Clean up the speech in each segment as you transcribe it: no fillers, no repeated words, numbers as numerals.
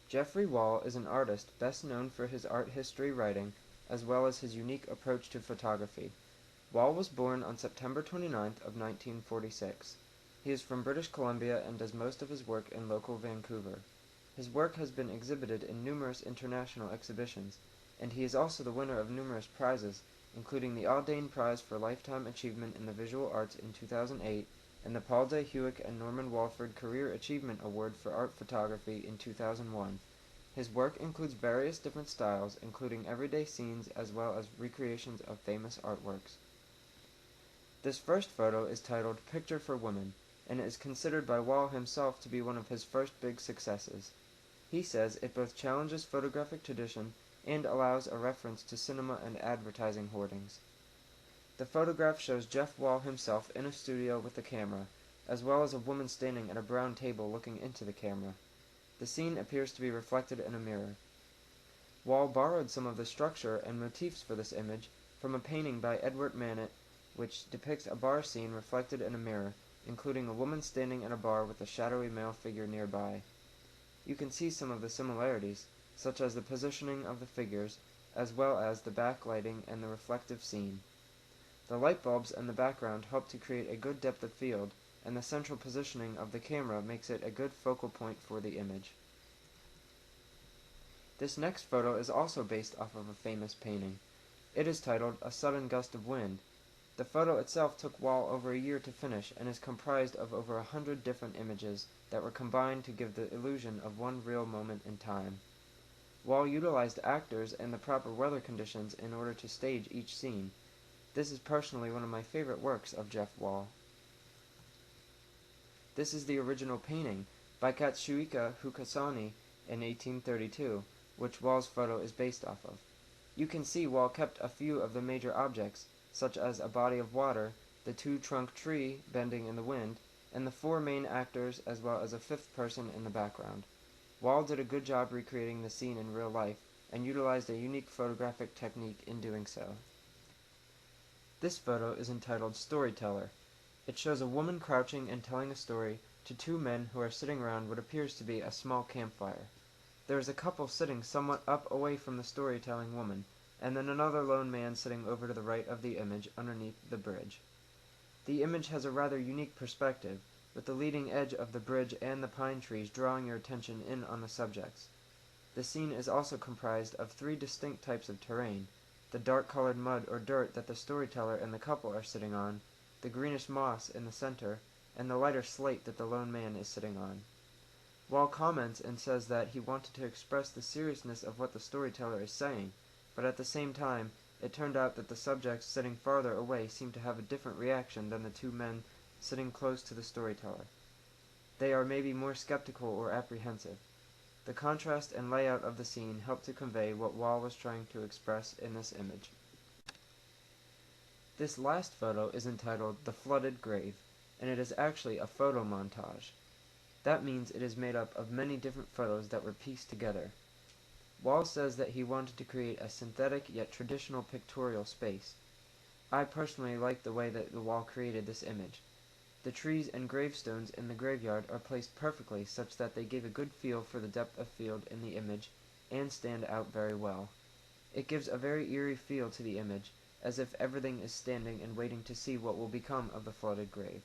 Geoffrey Wall is an artist best known for his art history writing, as well as his unique approach to photography. Wall was born on September 29th of 1946. He is from British Columbia and does most of his work in local Vancouver. His work has been exhibited in numerous international exhibitions, and he is also the winner of numerous prizes, including the Aldane Prize for Lifetime Achievement in the Visual Arts in 2008 and the Paul J. Hewitt and Norman Walford Career Achievement Award for Art Photography in 2001. His work includes various different styles, including everyday scenes as well as recreations of famous artworks. This first photo is titled Picture for Women, and is considered by Wall himself to be one of his first big successes. He says it both challenges photographic tradition and allows a reference to cinema and advertising hoardings. The photograph shows Jeff Wall himself in a studio with a camera, as well as a woman standing at a brown table looking into the camera. The scene appears to be reflected in a mirror. Wall borrowed some of the structure and motifs for this image from a painting by Edward Manet, which depicts a bar scene reflected in a mirror, including a woman standing in a bar with a shadowy male figure nearby. You can see some of the similarities, such as the positioning of the figures, as well as the backlighting and the reflective scene. The light bulbs in the background help to create a good depth of field, and the central positioning of the camera makes it a good focal point for the image. This next photo is also based off of a famous painting. It is titled A Sudden Gust of Wind. The photo itself took Wall over a year to finish and is comprised of over 100 different images that were combined to give the illusion of one real moment in time. Wall utilized actors and the proper weather conditions in order to stage each scene. This is personally one of my favorite works of Jeff Wall. This is the original painting by Katsuhiko Hukasani in 1832, which Wall's photo is based off of. You can see Wall kept a few of the major objects, such as a body of water, the two-trunk tree bending in the wind, and the four main actors as well as a fifth person in the background. Wall did a good job recreating the scene in real life, and utilized a unique photographic technique in doing so. This photo is entitled Storyteller. It shows a woman crouching and telling a story to two men who are sitting around what appears to be a small campfire. There is a couple sitting somewhat up away from the storytelling woman, and then another lone man sitting over to the right of the image underneath the bridge. The image has a rather unique perspective, with the leading edge of the bridge and the pine trees drawing your attention in on the subjects. The scene is also comprised of three distinct types of terrain: the dark-colored mud or dirt that the storyteller and the couple are sitting on, the greenish moss in the center, and the lighter slate that the lone man is sitting on. Wall comments and says that he wanted to express the seriousness of what the storyteller is saying, but at the same time, it turned out that the subjects sitting farther away seemed to have a different reaction than the two men sitting close to the storyteller. They are maybe more skeptical or apprehensive. The contrast and layout of the scene helped to convey what Wall was trying to express in this image. This last photo is entitled The Flooded Grave, and it is actually a photo montage. That means it is made up of many different photos that were pieced together. Wall says that he wanted to create a synthetic yet traditional pictorial space. I personally like the way that the Wall created this image. The trees and gravestones in the graveyard are placed perfectly such that they give a good feel for the depth of field in the image and stand out very well. It gives a very eerie feel to the image, as if everything is standing and waiting to see what will become of the flooded grave.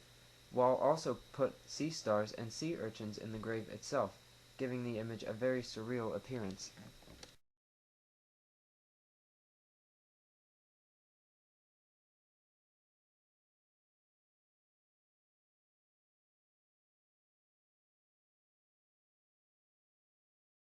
Wall also put sea stars and sea urchins in the grave itself, giving the image a very surreal appearance.